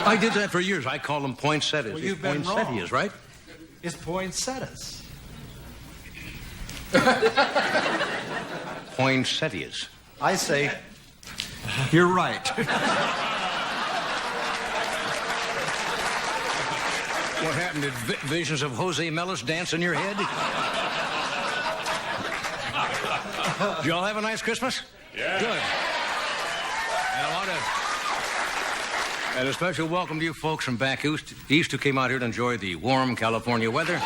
I did that for years. I call them poinsettias. Well, you've been wrong. Poinsettias, right? It's poinsettias. Poinsettias. I say, you're right. What happened? Did visions of Jose Melis dance in your head? Did you all have a nice Christmas? Yeah. Good. And I want to... And a special welcome to you folks from back east who came out here to enjoy the warm California weather.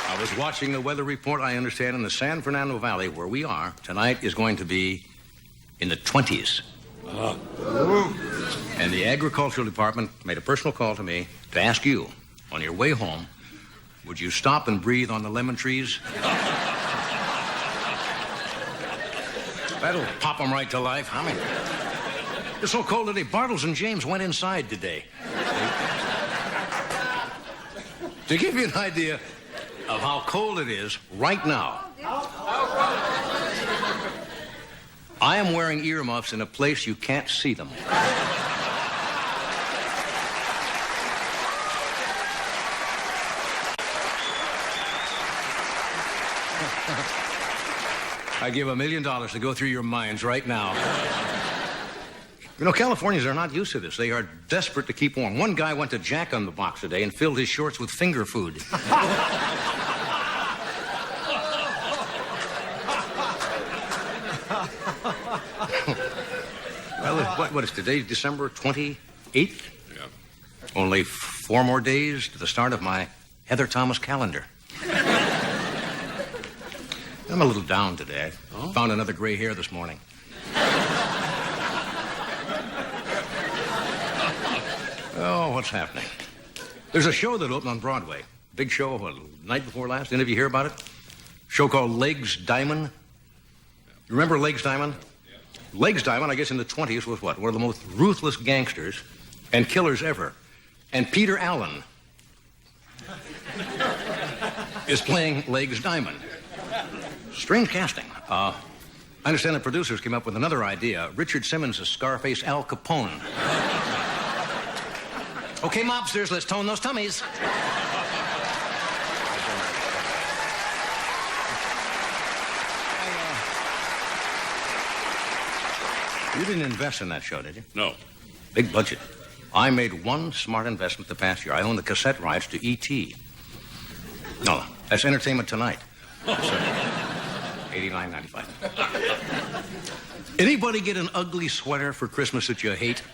I was watching the weather report. I understand in the San Fernando Valley, where we are, tonight is going to be in the 20s. And the agricultural department made a personal call to me to ask you, on your way home, would you stop and breathe on the lemon trees? That'll pop them right to life. I mean, it's so cold today. Bartles and James went inside today. To give you an idea of how cold it is right now, I am wearing earmuffs in a place you can't see them. I give $1 million to go through your minds right now. You know, Californians are not used to this. They are desperate to keep warm. One guy went to Jack on the Box today and filled his shorts with finger food. Well, what is today? December 28th? Yeah. Only 4 more days to the start of my Heather Thomas calendar. I'm a little down today. I found another gray hair this morning. Oh, what's happening? There's a show that opened on Broadway. Big show, night before last. Any of you hear about it? Show called Legs Diamond. You remember Legs Diamond? Yeah. Legs Diamond, I guess in the 20s, was what? One of the most ruthless gangsters and killers ever. And Peter Allen is playing Legs Diamond. Strange casting. I understand the producers came up with another idea. Richard Simmons is Scarface Al Capone. Okay, mobsters, let's tone those tummies. You didn't invest in that show, did you? No. Big budget. I made one smart investment the past year. I own the cassette rights to E.T. No, that's Entertainment Tonight. $89.95. Anybody get an ugly sweater for Christmas that you hate?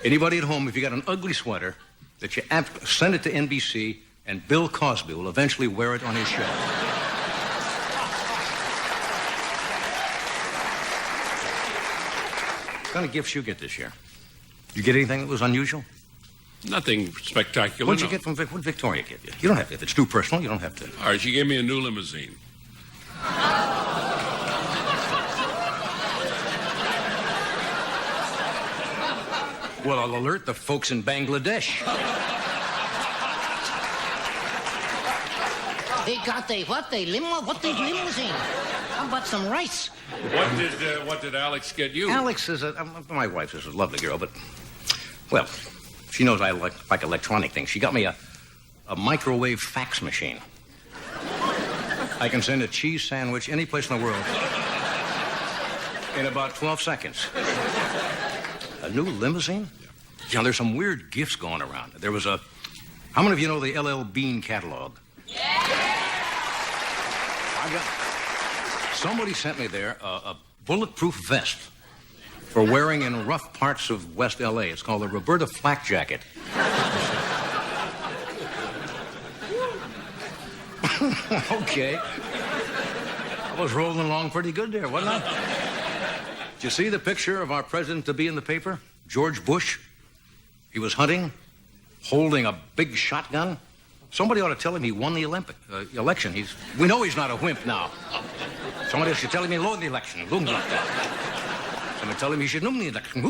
Anybody at home, if you got an ugly sweater that you send it to NBC, and Bill Cosby will eventually wear it on his show. What kind of gifts you get this year? You get anything that was unusual? Nothing spectacular. What did you get from what did Victoria give you? You don't have to. If it's too personal, you don't have to. All right, she gave me a new limousine. Well, I'll alert the folks in Bangladesh. They got a what? A limo? What is limousine? How about some rice? What did Alex get you? Alex is my wife is a lovely girl, but, well, she knows I like electronic things. She got me a microwave fax machine. I can send a cheese sandwich any place in the world in about 12 seconds. A new limousine? You know, there's some weird gifts going around. There was a... How many of you know the L.L. Bean catalog? Yeah! Somebody sent me there a bulletproof vest for wearing in rough parts of West L.A. It's called the Roberta Flack Jacket. Okay. I was rolling along pretty good there, wasn't I? Did you see the picture of our president-to-be in the paper? George Bush. He was hunting, holding a big shotgun. Somebody ought to tell him he won the election. We know he's not a wimp now. Somebody else should tell him he won the election. Somebody tell him he should win the election.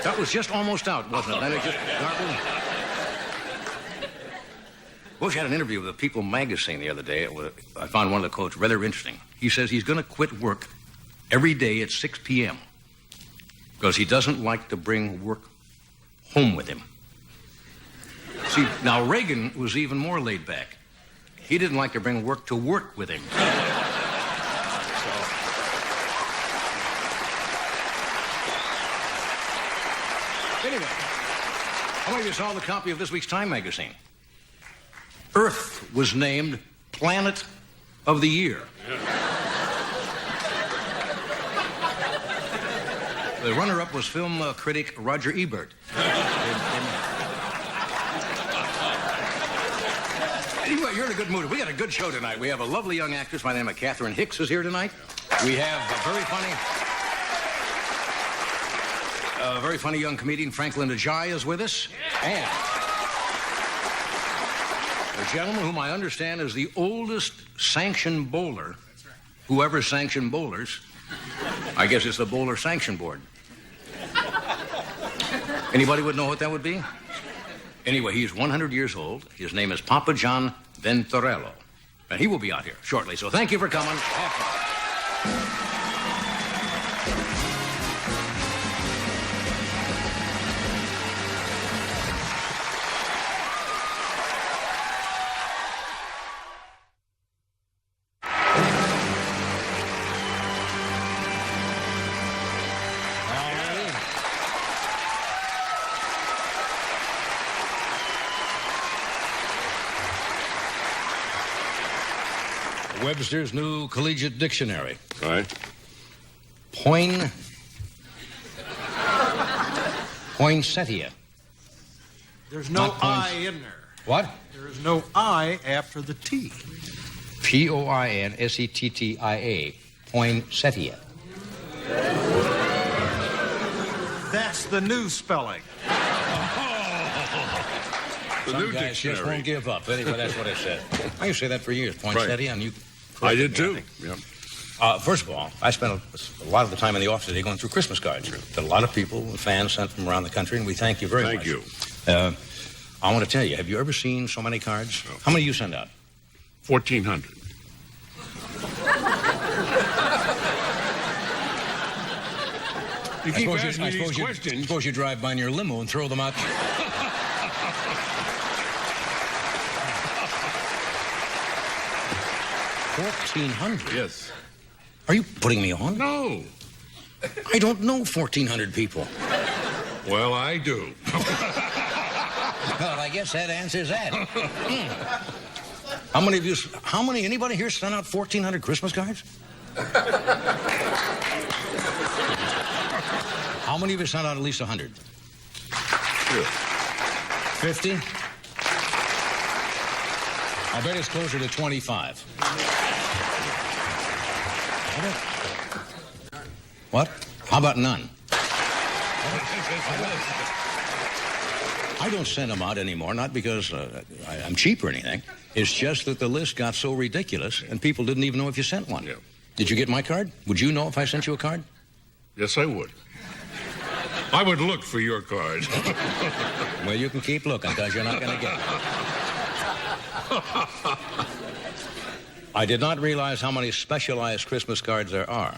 That was just almost out, wasn't it? Then it just... Bush had an interview with the People magazine the other day. I found one of the quotes rather interesting. He says he's going to quit work every day at 6 p.m. because he doesn't like to bring work home with him. See, now Reagan was even more laid back. He didn't like to bring work to work with him. Anyway, how many of you saw the copy of this week's Time magazine? Earth was named Planet of the Year. The runner-up was film critic Roger Ebert. Anyway, you're in a good mood. We got a good show tonight. We have a lovely young actress by the name of Hicks is here tonight. We have a very funny young comedian Franklyn Ajaye is with us. And a gentleman whom I understand is the oldest sanctioned bowler who ever sanctioned bowlers. I guess it's the Bowler Sanction Board. Anybody would know what that would be? Anyway, he's 100 years old. His name is Papa John Venturello. And he will be out here shortly. So thank you for coming. Have fun. Webster's New Collegiate Dictionary. All right. Poinsettia. There's no Not I in there. What? There is no I after the T. Poinsettia. Poinsettia. That's the new spelling. The Some new guys just dictionary. won't give up. Anyway, that's what I said. I used to say that for years. Poinsettia, and you... I did too. Yeah. First of all, I spent a lot of the time in the office today going through Christmas cards that a lot of people, fans sent from around the country, and we thank you very much. Thank you. I want to tell you, have you ever seen so many cards? No. How many do you send out? 1,400. You keep asking me these questions. Suppose you drive by in your limo and throw them out. 1,400? Yes. Are you putting me on? No. I don't know 1,400 people. Well, I do. Well, I guess that answers that. Anybody here sent out 1,400 Christmas cards? How many of you sent out at least 100? 50? I bet it's closer to 25. What? How about none? I don't send them out anymore, not because I'm cheap or anything. It's just that the list got so ridiculous, and people didn't even know if you sent one. Yeah. Did you get my card? Would you know if I sent you a card? Yes, I would. I would look for your card. Well, you can keep looking, because you're not going to get it. I did not realize how many specialized Christmas cards there are.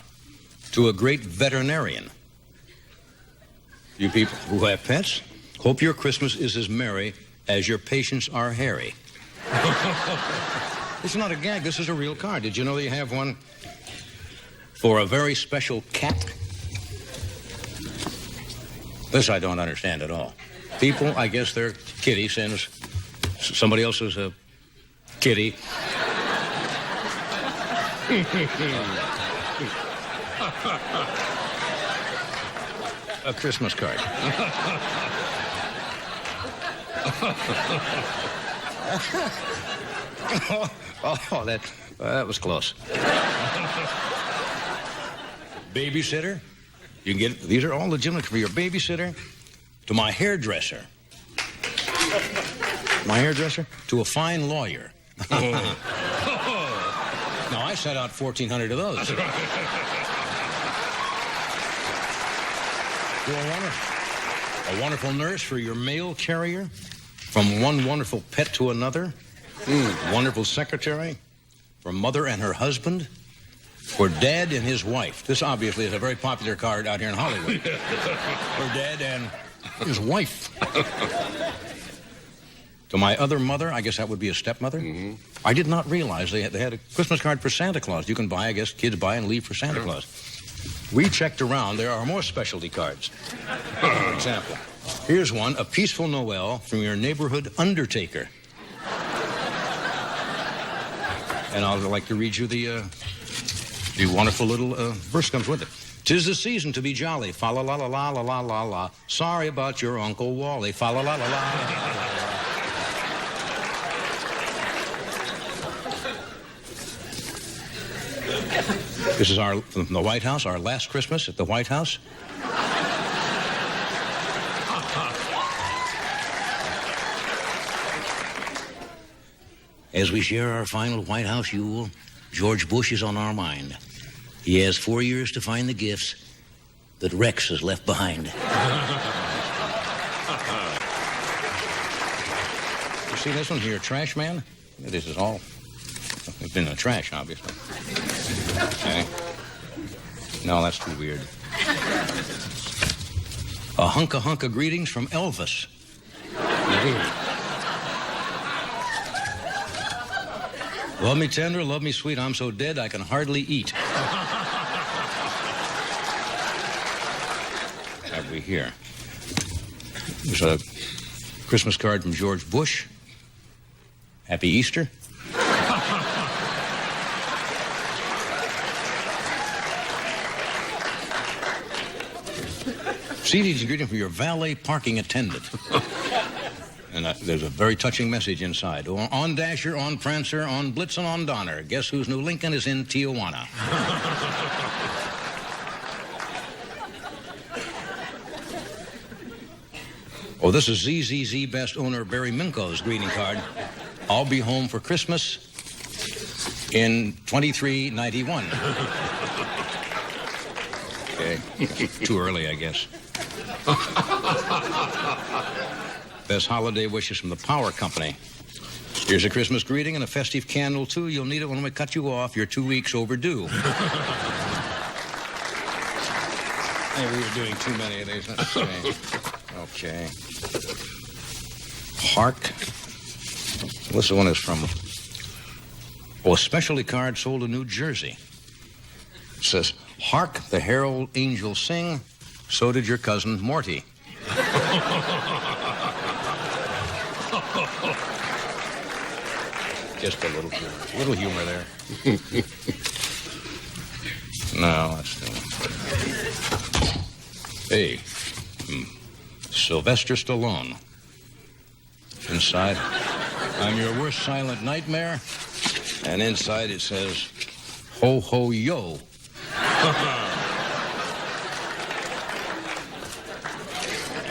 To a great veterinarian. You people who have pets, hope your Christmas is as merry as your patients are hairy. It's not a gag. This is a real card. Did you know that you have one for a very special cat? This I don't understand at all. People, I guess their kitty sends somebody else's kitty. A Christmas card. That was close. Babysitter. You can get, these are all legitimate for your babysitter, to my hairdresser. My hairdresser, to a fine lawyer. Oh. Now, I sent out 1,400 of those. To a wonderful nurse for your mail carrier, from one wonderful pet to another. Wonderful secretary. For mother and her husband. For dad and his wife. This obviously is a very popular card out here in Hollywood. For dad and his wife. To my other mother, I guess that would be a stepmother. Mm-hmm. I did not realize they had a Christmas card for Santa Claus. You can buy, I guess, kids buy and leave for Santa Claus. We checked around. There are more specialty cards. For example, here's one, a peaceful Noel from your neighborhood undertaker. And I'd like to read you the wonderful little verse comes with it. 'Tis the season to be jolly. Fa la la la la la la la la. Sorry about your Uncle Wally. Fa la la la la. This is from the White House, our last Christmas at the White House. As we share our final White House Yule, George Bush is on our mind. He has 4 years to find the gifts that Rex has left behind. You see this one here, Trash Man? This is all. It's been in the trash, obviously. Okay. No, that's too weird. A hunka greetings from Elvis. Love me tender, love me sweet, I'm so dead I can hardly eat. Have we here? There's a Christmas card from George Bush. Happy Easter. See these greeting from your valet parking attendant. And there's a very touching message inside. On Dasher, on Prancer, on Blitzen, on Donner. Guess whose new Lincoln is in Tijuana? Oh, this is ZZZ Best owner Barry Minko's greeting card. I'll be home for Christmas in 2391. Okay, too early, I guess. Best holiday wishes from the power company. Here's a Christmas greeting and a festive candle, too. You'll need it when we cut you off. You're 2 weeks overdue. Maybe we're doing too many of these. Let's see. Okay. Hark. This one is from a specialty card sold in New Jersey. It says, Hark the herald angels sing, so did your cousin Morty. Just a little humor there. No, that's still. Hey, Sylvester Stallone. Inside, I'm your worst silent nightmare. And inside it says, ho, ho, yo.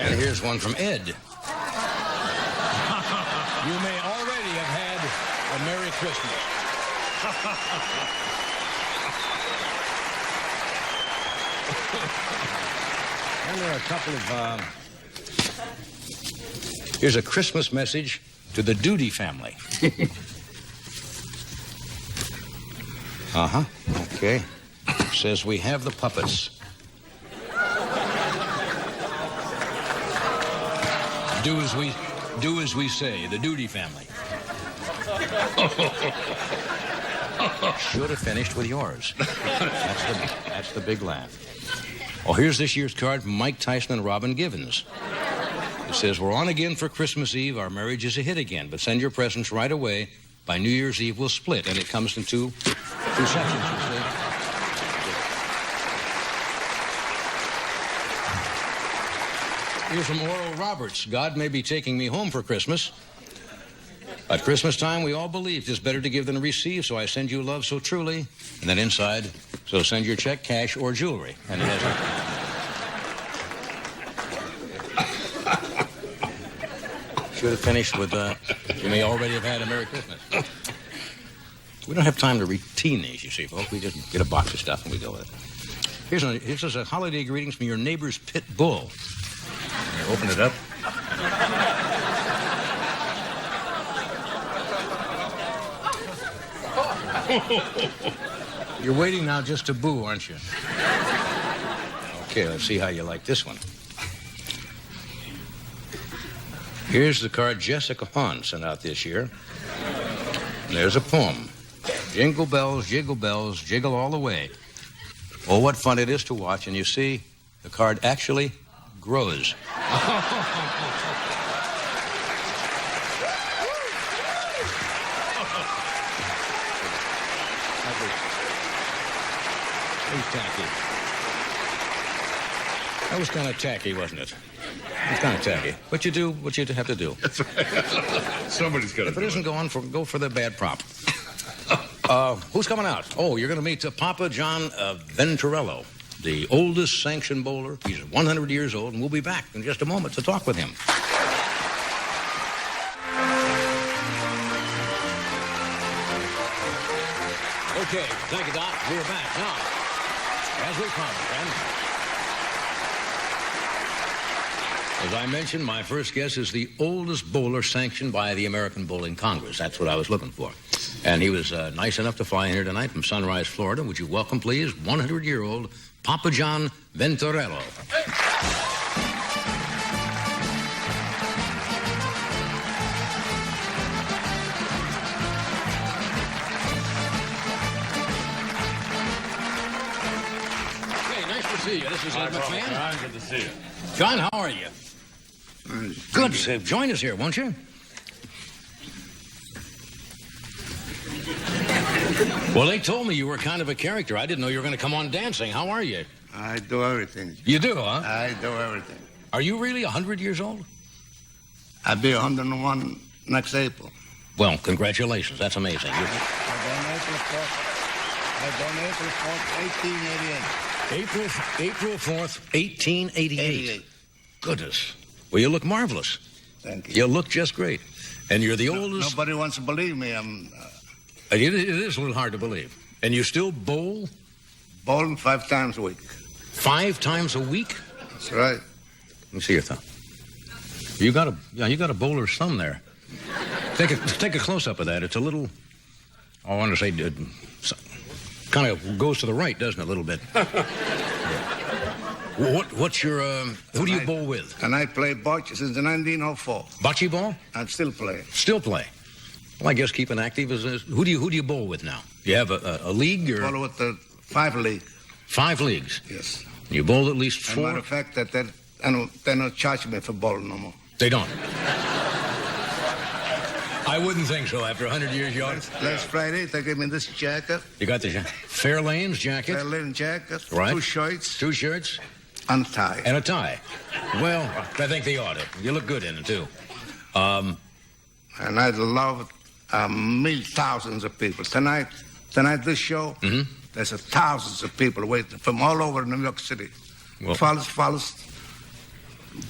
And here's one from Ed. You may already have had a Merry Christmas. And there are a couple of... Here's a Christmas message to the Duty family. Uh-huh. Okay. Says we have the puppets. Do as we say, the Duty family. Should have finished with yours. That's the big laugh. Oh, here's this year's card from Mike Tyson and Robin Givens. It says, we're on again for Christmas Eve. Our marriage is a hit again, but send your presents right away. By New Year's Eve, we'll split. And it comes in two sections, you see. Here's from Oral Roberts. God may be taking me home for Christmas. At Christmas time, we all believe it's better to give than to receive, so I send you love so truly. And then inside, so send your check, cash, or jewelry. And it has should have finished with, you may already have had a Merry Christmas. We don't have time to routine these, you see, folks. We just get a box of stuff and we go with it. Here's a holiday greetings from your neighbor's pit bull. Here, open it up. You're waiting now just to boo, aren't you? Okay, let's see how you like this one. Here's the card Jessica Hahn sent out this year. And there's a poem. Jingle bells, jiggle all the way. Oh, what fun it is to watch. And you see, the card actually grows. Tacky. That was kind of tacky, wasn't it? It was kind of tacky. But you do what you have to do. That's right. Somebody's got to If it isn't going for, go for the bad prop. Who's coming out? Oh, you're going to meet Papa John Venturello, the oldest sanctioned bowler. He's 100 years old, and we'll be back in just a moment to talk with him. Okay, thank you, Doc. We're back now. As we promised, friends. As I mentioned, my first guest is the oldest bowler sanctioned by the American Bowling Congress. That's what I was looking for. And he was nice enough to fly in here tonight from Sunrise, Florida. Would you welcome, please, 100-year-old Papa John Venturello. See you. This is Ed McMahon. Good to see you. John, how are you? Good. So join us here, won't you? Well, they told me you were kind of a character. I didn't know you were going to come on dancing. How are you? I do everything. You do, huh? I do everything. Are you really 100 years old? I'll be 101 next April. Well, congratulations. That's amazing. I born April 4th, 1888. April 4th, 1888. 88. Goodness. Well, you look marvelous. Thank you. You look just great. And you're the oldest. Nobody wants to believe me. I'm It is a little hard to believe. And you still bowl bowling 5 times a week. 5 times a week? That's right. Let me see your thumb. You got a bowler's thumb there. Take a close up of that. It's a little. I want to say, kind of goes to the right, doesn't it? A little bit. What's your? Who do you bowl with? And I played bocce since 1904. Bocce ball? I'm still playing. Still play. Well, I guess keeping active is. Who do you bowl with now? Do you have a league or? Bowl with the 5 league. 5 leagues. Yes. You bowled at least As a 4. matter of fact, they don't charge me for bowling no more. They don't. I wouldn't think so after 100 years young. Last Friday, they gave me this jacket. You got the Fairlane's jacket? A linen jacket. Right. 2 shirts. 2 shirts? And a tie. And a tie. Well, I think they ought to. You look good in it, too. And I love thousands of people. Tonight, this show, there's thousands of people waiting from all over New York City. Well, Follows,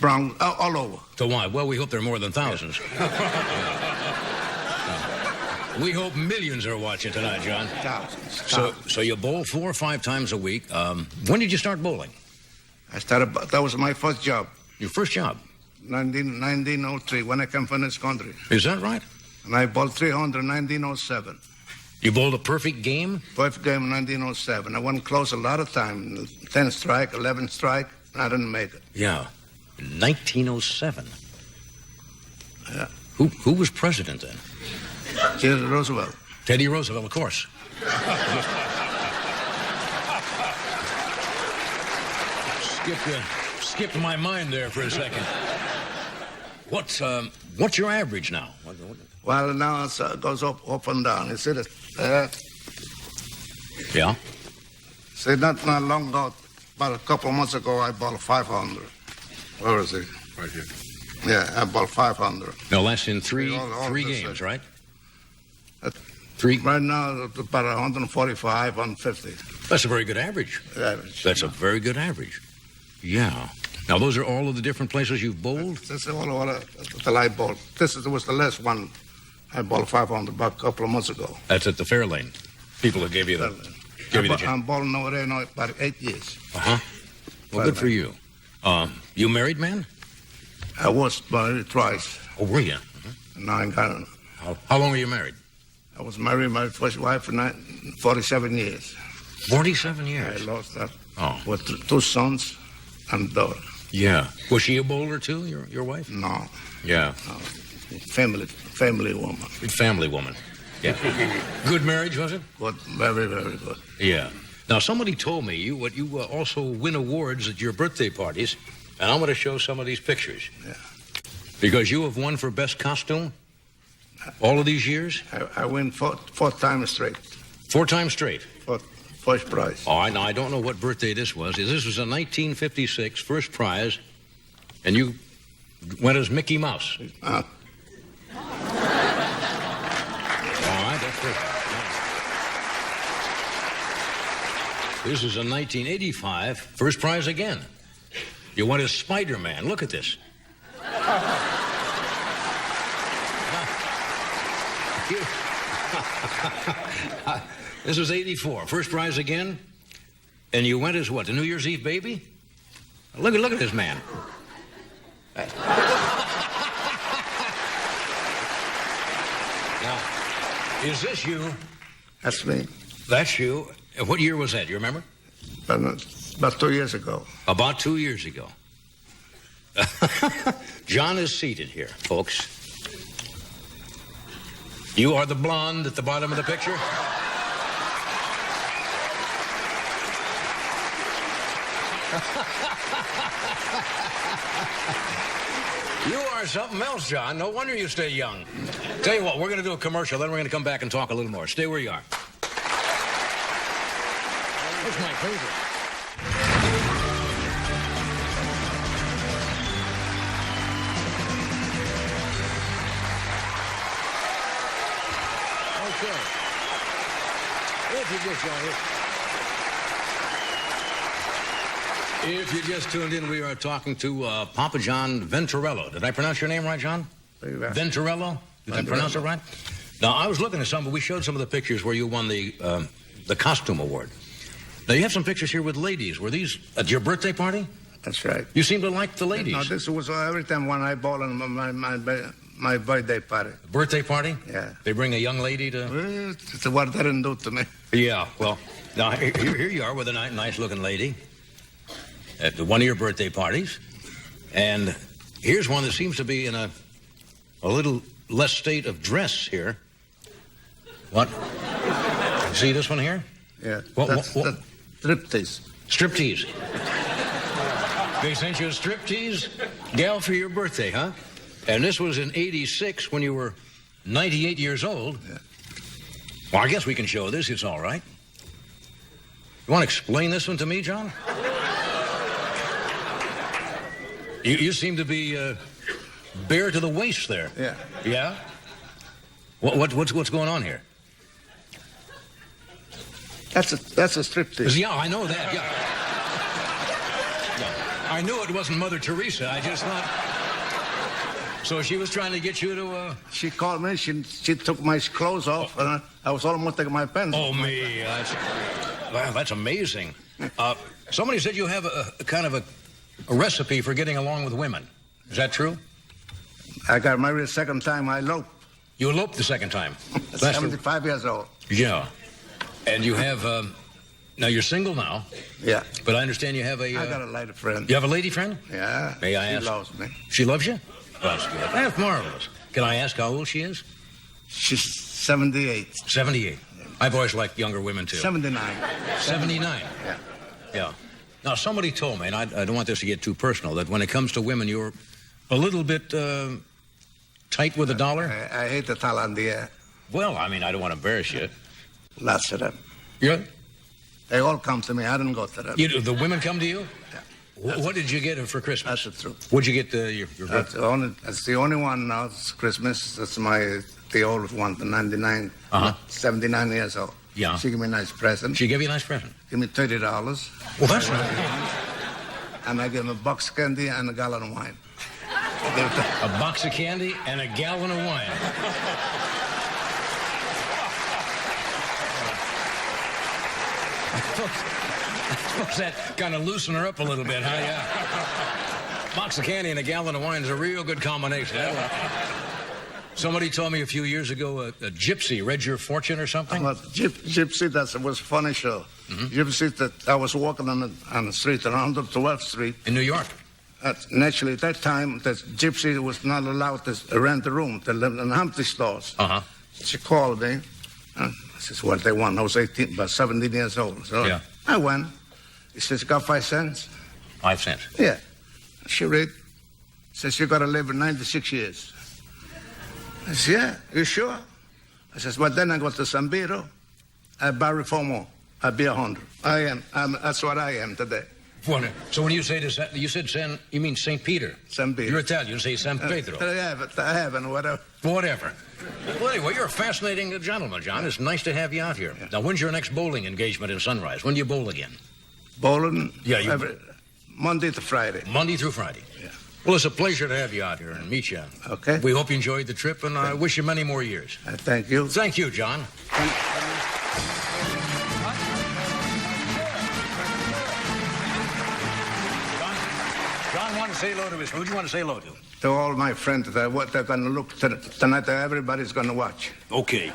Brown, all over. So why? Well, we hope there are more than thousands. We hope millions are watching tonight, John. Thousands. So you bowl 4 or 5 times a week. When did you start bowling? That was my first job. Your first job? 1903, when I came from this country. Is that right? And I bowled 300 in 1907. You bowled a perfect game? Perfect game in 1907. I went close a lot of time. 10 strike, 11 strike, and I didn't make it. Yeah. 1907. Yeah. Who was president then? Teddy Roosevelt. Teddy Roosevelt, of course. Skipped my mind there for a second. What's your average now? Well, now it goes up and down. You see that? Yeah. See, not long ago, about a couple of months ago, I bought 500. Where is it? Right here. Yeah, I bought 500. No, that's in three All games, right? Uh, 3. Right now, it's about 145, 150. That's a very good average. Average. That's a very good average. Yeah. Now, those are all of the different places you've bowled? That's all that I bought. This was the last one. I bought 500 about a couple of months ago. That's at the Fairlane. People who gave you the chance. I'm bowling over there now about 8 years. Uh-huh. Well, good for you. You married, man? I was married twice. Oh, were you? And now I got How long were you married? I was married my first wife for 47 years. 47 I years. lost that Oh. with two sons and daughter. Yeah. Was she a bowler, too, your wife? No, Yeah. family woman. Family woman. Yeah. Good marriage, was it? Good, very, very good. Yeah. Now, somebody told me you also win awards at your birthday parties, and I'm going to show some of these pictures. Yeah. Because you have won for best costume all of these years? I win four times straight. 4 times straight. First prize. Oh, I don't know what birthday this was. This was a 1956 first prize, and you went as Mickey Mouse. All right, that's perfect. This is a 1985 first prize again. You went as Spider-Man. Look at this. This was 84. First prize again. And you went as what? The New Year's Eve baby? Look at this man. Now, is this you? That's me. That's you. What year was that? You remember? About 2 years ago. About 2 years ago. John is seated here, folks. You are the blonde at the bottom of the picture? You are something else, John. No wonder you stay young. Tell you what, we're going to do a commercial, then we're going to come back and talk a little more. Stay where you are. That's my favorite. Okay. If you just tuned in, we are talking to Papa John Venturello. Did I pronounce your name right, John? Venturello? Did I pronounce it right? Now, I was looking at some, but we showed some of the pictures where you won the costume award. Now, you have some pictures here with ladies. Were these at your birthday party? That's right. You seem to like the ladies. No, this was every time when I ball on my birthday party. Birthday party? Yeah. They bring a young lady to... Well, it's what they didn't do to me. Yeah, well, now here you are with a nice-looking lady at one of your birthday parties. And here's one that seems to be in a little less state of dress here. What? See this one here? Yeah. What? The striptease. Striptease. They sent you a striptease gal for your birthday, huh? And this was in 86 when you were 98 years old. Yeah. Well, I guess we can show this. It's all right. You want to explain this one to me, John? You seem to be bare to the waist there. Yeah. Yeah? What's going on here? That's a striptease. Yeah, I know that, yeah. I knew it wasn't Mother Teresa. I just thought... So she was trying to get you to... She called me. She took my clothes off, and I was almost taking my pants. Oh, me. That's amazing. Somebody said you have a kind of a recipe for getting along with women. Is that true? I got married the second time. I eloped. You eloped the second time. 75 years old. Yeah. And you have... now, you're single now. Yeah. But I understand you have a... I got a lady friend. You have a lady friend? Yeah. May I ask? She loves me. She loves you? That's good. That's marvelous. Can I ask how old she is? She's 78. 78. I've always liked younger women, too. 79. 79? Yeah. Yeah. Now, somebody told me, and I don't want this to get too personal, that when it comes to women, you're a little bit tight with the dollar. I hate to tell on the air. Well, I mean, I don't want to embarrass you. Lots of them. Yeah? They all come to me. I didn't go to them. The women come to you? Yeah. What did you get her for Christmas? That's the truth. What'd you get your That's the only one now. It's Christmas. That's the old one, the 99, 79 years old. Yeah. She gave me a nice present. She gave you a nice present? Give me $30. Well, that's right. And I gave him a box of candy and a gallon of wine. A box of candy and a gallon of wine. Suppose that kind of loosen her up a little bit, huh? Yeah. Box of candy and a gallon of wine is a real good combination. Somebody told me a few years ago a gypsy read your fortune or something. But Gypsy, that was a funny show. Gypsy, that I was walking on the street around 112th Street. In New York. Naturally, at that time, that Gypsy was not allowed to rent a room. They lived in Humpty stores. Uh-huh. She called me. This is what they want. I was 18, about 17 years old. So Yeah. I went. He says, got 5 cents? 5 cents. Yeah. She read. Says, you got to live in 96 years. I said, yeah, you sure? I says, well, then I go to San Pedro. I bury 4 more. I'll be 100. I am. That's what I am today. So when you say this, you said you mean St. Peter? San Pedro. You're Italian. You say San Pedro. I haven't, whatever. Whatever. Well, anyway, you're a fascinating gentleman, John. It's nice to have you out here. Yeah. Now, when's your next bowling engagement in Sunrise? When do you bowl again? Bowling? Yeah, Monday to Friday. Monday through Friday. Yeah. Well, it's a pleasure to have you out here and meet you. Okay. We hope you enjoyed the trip, and I wish you many more years. Thank you. Thank you, John. John wanted to say hello to his... Who do you want to say hello to? To all my friends, what they're going to look tonight, everybody's going to watch. Okay.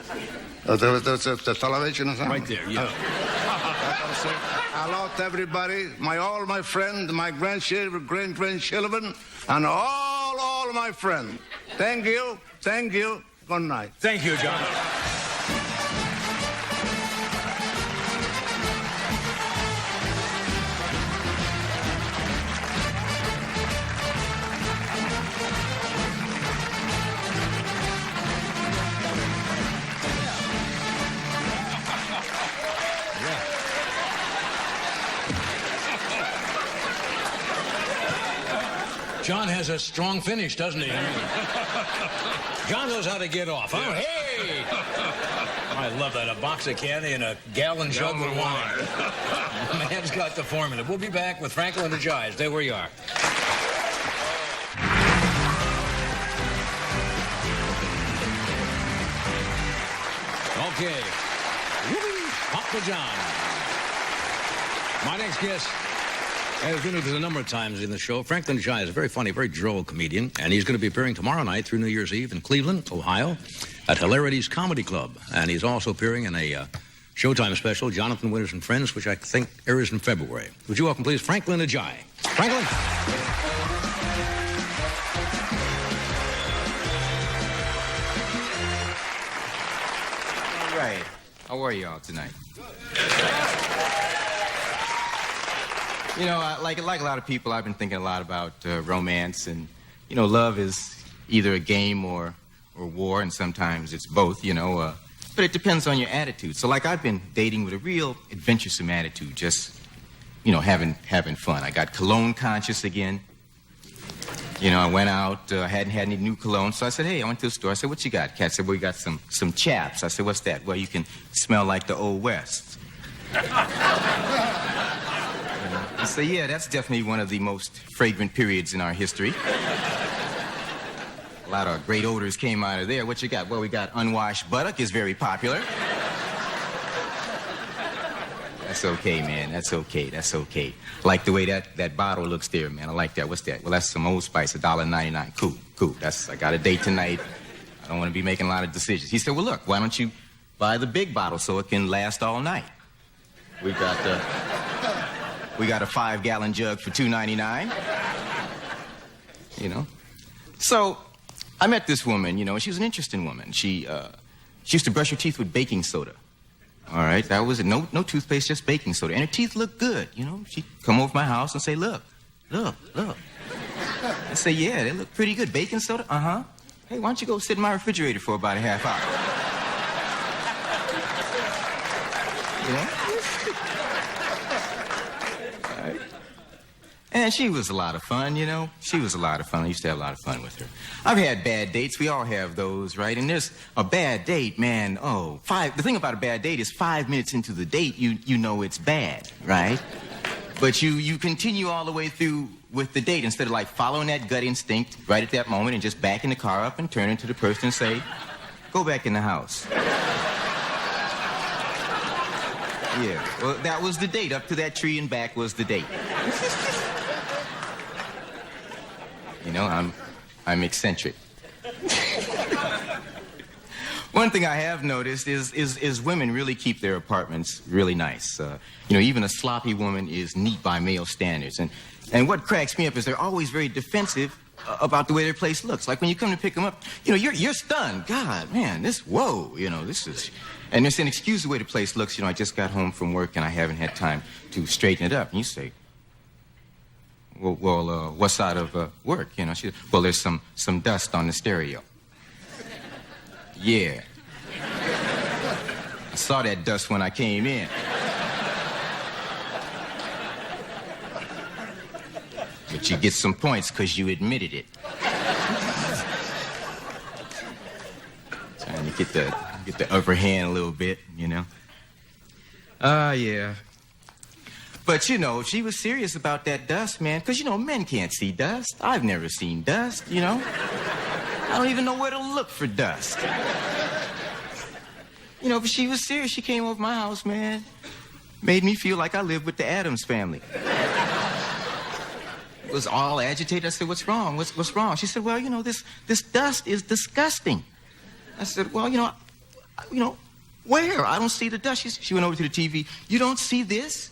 The television or something? Right there, yeah. Hello to everybody, all my friends, my grandchildren, great-grandchildren, and all my friends. Thank you. Good night. Thank you, John. John has a strong finish, doesn't he? John knows how to get off. Oh, hey! I love that. A box of candy and a gallon jug of wine. The man's got the formula. We'll be back with Franklyn Ajaye. Stay where you are. Okay. Whoopee! Papa John. My next guest has been with us a number of times in the show. Franklyn Ajaye is a very funny, very droll comedian, and he's going to be appearing tomorrow night through New Year's Eve in Cleveland, Ohio, at Hilarities Comedy Club. And he's also appearing in a Showtime special, Jonathan Winters and Friends, which I think airs in February. Would you welcome, please, Franklyn Ajaye. Franklyn? All right. How are y'all tonight? You know, like a lot of people, I've been thinking a lot about romance, and you know, love is either a game or war, and sometimes it's both. You know, but it depends on your attitude. So, like, I've been dating with a real adventuresome attitude, just you know, having fun. I got cologne conscious again. You know, I went out, hadn't had any new cologne, so I said, hey, I went to the store. I said, what you got? Cat said, well, we got some chaps. I said, what's that? Well, you can smell like the Old West. I say, yeah, that's definitely one of the most fragrant periods in our history. A lot of great odors came out of there. What you got? Well, we got unwashed buttock is very popular. That's okay, man. That's okay. I like the way that bottle looks there, man. I like that. What's that? Well, that's some Old Spice, $1.99. Cool. I got a date tonight. I don't want to be making a lot of decisions. He said, well, look, why don't you buy the big bottle so it can last all night? We got a 5-gallon jug for $2.99. You know? So, I met this woman, you know, and she was an interesting woman. She used to brush her teeth with baking soda. All right, that was it. No toothpaste, just baking soda. And her teeth looked good, you know. She'd come over to my house and say, look. I'd say, yeah, they look pretty good. Baking soda? Uh-huh. Hey, why don't you go sit in my refrigerator for about a half hour? You know? And she was a lot of fun, you know. She was a lot of fun. I used to have a lot of fun with her. I've had bad dates. We all have those, right? And there's a bad date, man. The thing about a bad date is 5 minutes into the date, you know it's bad, right? But you continue all the way through with the date instead of like following that gut instinct right at that moment and just backing the car up and turning to the person and say, go back in the house. Yeah, well, that was the date. Up to that tree and back was the date. You know, I'm eccentric. One thing I have noticed is women really keep their apartments really nice. Even a sloppy woman is neat by male standards. And what cracks me up is they're always very defensive about the way their place looks. Like when you come to pick them up, you're stunned. God, man, this is... And they say, excuse the way the place looks. I just got home from work and I haven't had time to straighten it up. And you say, well, what side of work? She said, well, there's some dust on the stereo. Yeah. I saw that dust when I came in. But you get some points because you admitted it. Trying to get the upper hand a little bit, yeah. But, she was serious about that dust, man, because, men can't see dust. I've never seen dust, I don't even know where to look for dust. But she was serious. She came over my house, man. Made me feel like I lived with the Addams family. Was all agitated. I said, what's wrong? What's wrong? She said, well, this dust is disgusting. I said, well, where? I don't see the dust. She went over to the TV. You don't see this?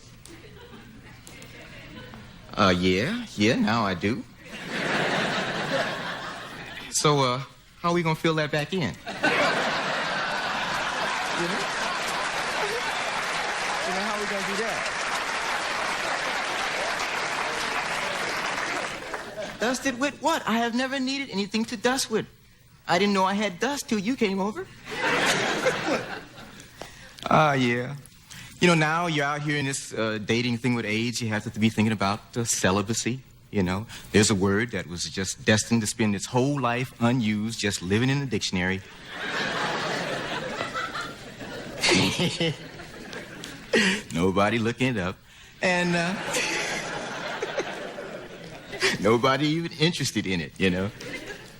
Yeah, now I do. So, how are we gonna fill that back in? How are we gonna do that? Dust it with what? I have never needed anything to dust with. I didn't know I had dust till you came over. Yeah. Now you're out here in this dating thing with age. You have to be thinking about celibacy. There's a word that was just destined to spend its whole life unused, just living in the dictionary. Nobody looking it up. And nobody even interested in it,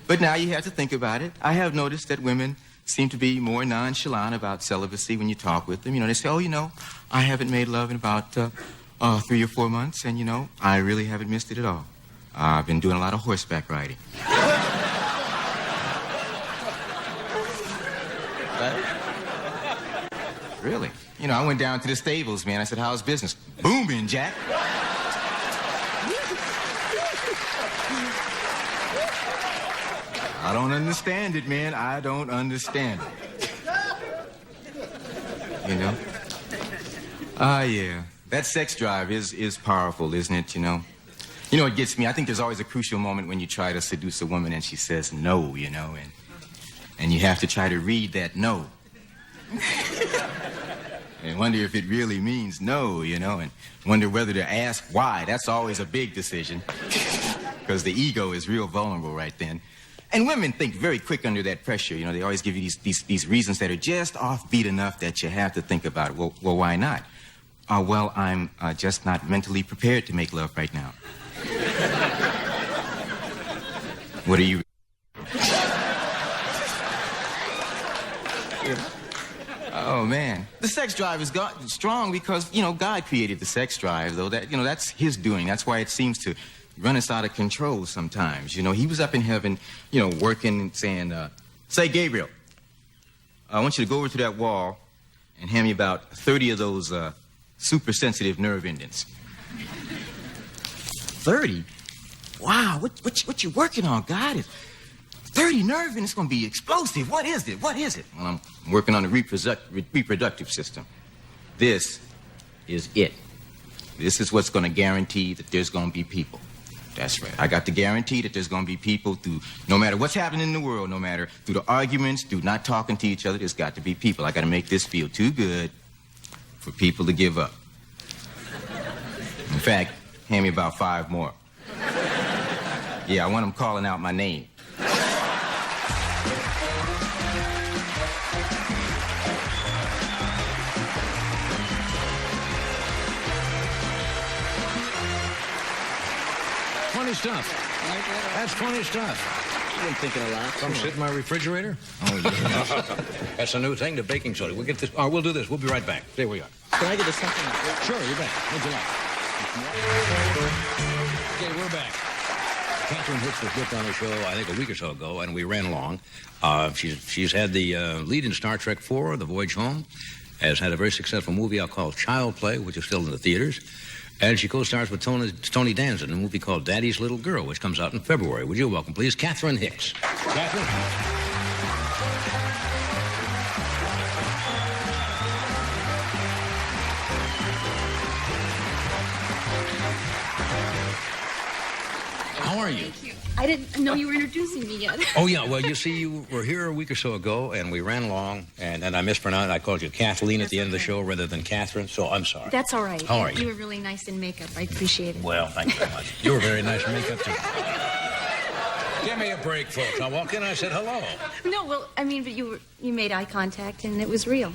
But now you have to think about it. I have noticed that women seem to be more nonchalant about celibacy when you talk with them. They say, oh, I haven't made love in about 3 or 4 months, and, I really haven't missed it at all. I've been doing a lot of horseback riding. Really? I went down to the stables, man. I said, how's business? Booming, Jack. I don't understand it, man. I don't understand it. Yeah. That sex drive is powerful, isn't it, it gets me. I think there's always a crucial moment when you try to seduce a woman and she says no, and you have to try to read that no. And wonder if it really means no, and wonder whether to ask why. That's always a big decision because the ego is real vulnerable right then. And women think very quick under that pressure. They always give you these reasons that are just offbeat enough that you have to think about it. Well, why not? Well, I'm just not mentally prepared to make love right now. What are you... Oh, man. The sex drive is strong because, God created the sex drive, though. That's his doing. That's why it seems to run us out of control sometimes. He was up in heaven, working and saying, say, Gabriel, I want you to go over to that wall and hand me about 30 of those super sensitive nerve endings. 30? Wow, what you working on, God? 30 nerve endings, it's going to be explosive. What is it? Well, I'm working on the reproductive system. This is it. This is what's going to guarantee that there's going to be people. That's right. I got to guarantee that there's going to be people through, no matter what's happening in the world, no matter through the arguments, through not talking to each other, there's got to be people. I got to make this feel too good for people to give up. In fact, hand me about 5 more. Yeah, I want them calling out my name. Funny stuff. That's funny stuff. I've been thinking a lot. Come sit in my refrigerator. Oh, yeah. That's a new thing, the baking soda. We'll get this. Oh, we'll do this. We'll be right back. There we are. Can I get us something? Sure, you bet. What'd you like? Okay, we're back. Catherine Hicks was booked on the show, I think, a week or so ago, and we ran along. She's had the lead in Star Trek IV, The Voyage Home, has had a very successful movie called Child Play, which is still in the theaters, and she co-stars with Tony Danza in a movie called Daddy's Little Girl, which comes out in February. Would you welcome, please, Catherine Hicks. Catherine? How are you? Thank you. I didn't know you were introducing me yet. Oh, yeah. Well, you see, you were here a week or so ago, and we ran along, and I mispronounced. I called you Kathleen at the end of the show rather than Catherine, so I'm sorry. That's all right. How are you? You were really nice in makeup. I appreciate it. Well, thank you very much. You were very nice in makeup, too. Give me a break, folks. I walked in, I said hello. No, well, I mean, but you made eye contact, and it was real.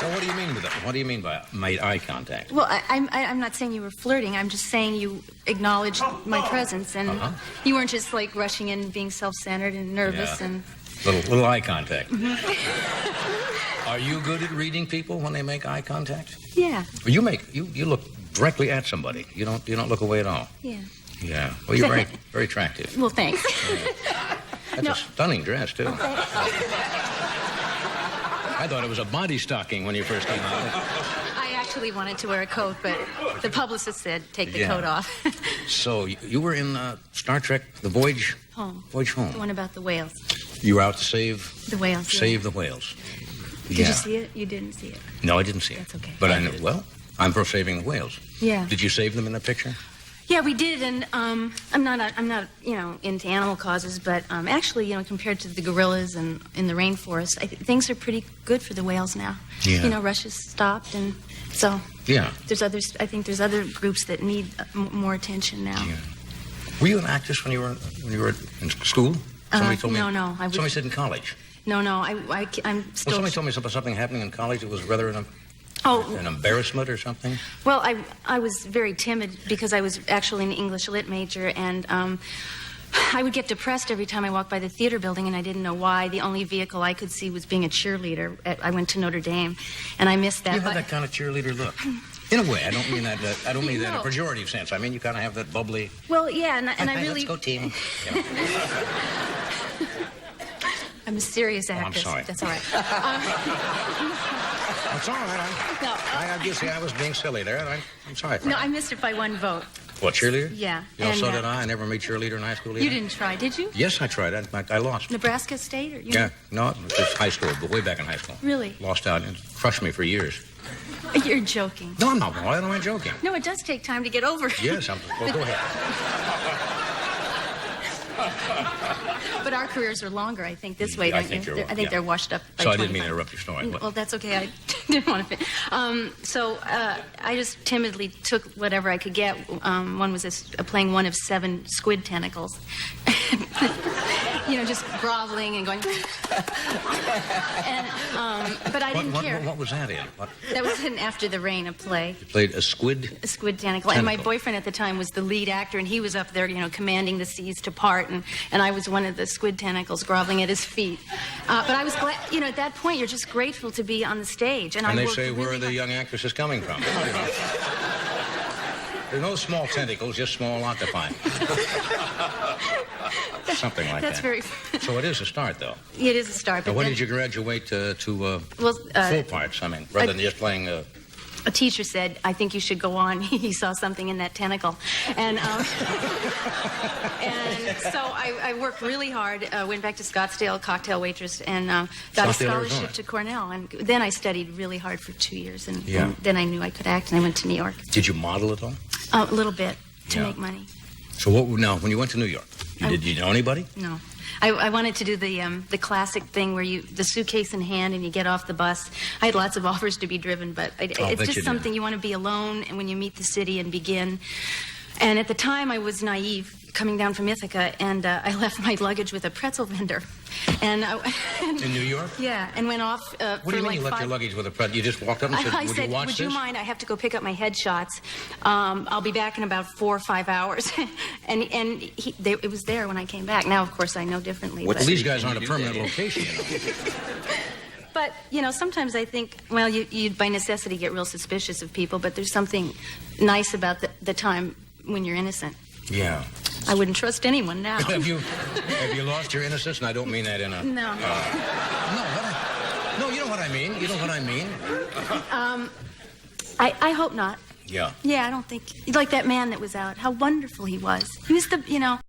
So what do you mean with that? What do you mean by made eye contact? Well, I'm not saying you were flirting. I'm just saying you acknowledged my presence, and you weren't just like rushing in and being self-centered and nervous and little eye contact. Are you good at reading people when they make eye contact? Yeah. You look directly at somebody. You don't look away at all. Yeah. Yeah. Well, you're very very attractive. Well, thanks. Yeah. That's a stunning dress too. I thought it was a body stocking when you first came out. I actually wanted to wear a coat, but the publicist said, take the coat off. So you were in Star Trek, The Voyage Home. Voyage Home. The one about the whales. You were out to save the whales. Save the whales. Did you see it? You didn't see it. No, I didn't see it. That's okay. But I know. Well, I'm for saving the whales. Yeah. Did you save them in the picture? Yeah, we did, and I'm not into animal causes, but actually, compared to the gorillas and in the rainforest, things are pretty good for the whales now. Yeah. Russia's stopped, and so yeah. I think there's other groups that need more attention now. Yeah. Were you an actress when you were in school? Somebody told me. No. Somebody said in college. No, I'm still. Well, somebody told me about something happening in college that was rather an embarrassment or something? Well, I was very timid because I was actually an English lit major, and I would get depressed every time I walked by the theater building, and I didn't know why. The only vehicle I could see was being a cheerleader. I went to Notre Dame, and I missed that. You have that kind of cheerleader look. In a way, I don't mean that. I don't mean that in a pejorative sense. I mean you kind of have that bubbly. Well, yeah, and I really. Let's go, team. I'm a serious actress. I'm sorry. That's all right. It's all right. I was being silly there. I'm sorry. No, I missed it by one vote. What, cheerleader? Yeah. So did I. I never made cheerleader in high school either. You didn't try, did you? Yes, I tried. In fact, I lost. Nebraska State? Or yeah. No, just high school, but way back in high school. Really? Lost out and crushed me for years. You're joking. No, I'm not. Why am I joking? No, it does take time to get over it. Yes, well, go ahead. But our careers are longer, I think, this way, don't you? I think they're washed up by So I didn't 25. mean to interrupt your story. Well, that's okay. I didn't want to. So I just timidly took whatever I could get. One was playing one of 7 squid tentacles. Just groveling and going. But I didn't care. What was that in? That was in After the Rain, a play. You played a squid? A squid tentacle. And my boyfriend at the time was the lead actor, and he was up there, commanding the seas to part, and I was one of the squid tentacles groveling at his feet. But I was glad, at that point, you're just grateful to be on the stage. And they say, where are the young actresses coming from? There are no small tentacles, just small octopi. Something like That's that. very. So it is a start, though. It is a start. But when did you graduate to full parts? I mean, rather than just playing. A teacher said, "I think you should go on." He saw something in that tentacle, and so I worked really hard. Went back to Scottsdale, cocktail waitress, and got a scholarship Arizona. to Cornell. And then I studied really hard for 2 years, and then I knew I could act, and I went to New York. Did you model at all? A little bit to make money. So when you went to New York, did you know anybody? No. I wanted to do the classic thing where the suitcase in hand and you get off the bus. I had lots of offers to be driven, but it's just something you want to be alone and when you meet the city and begin. And at the time I was naive, coming down from Ithaca, and I left my luggage with a pretzel vendor. And in New York? Yeah, and went off What do you mean you left your luggage with a pretzel? You just walked up and said, I said, you watch would this? you mind? I have to go pick up my headshots. I'll be back in about 4 or 5 hours. and it was there when I came back. Now, of course, I know differently. Well, these guys aren't a permanent location, But, sometimes I think, you by necessity get real suspicious of people, but there's something nice about the time when you're innocent. Yeah. I wouldn't trust anyone now. Have you lost your innocence? And I don't mean that in a... No. No, you know what I mean. You know what I mean. I hope not. Yeah. Yeah, I don't think... Like that man that was out. How wonderful he was. He was the,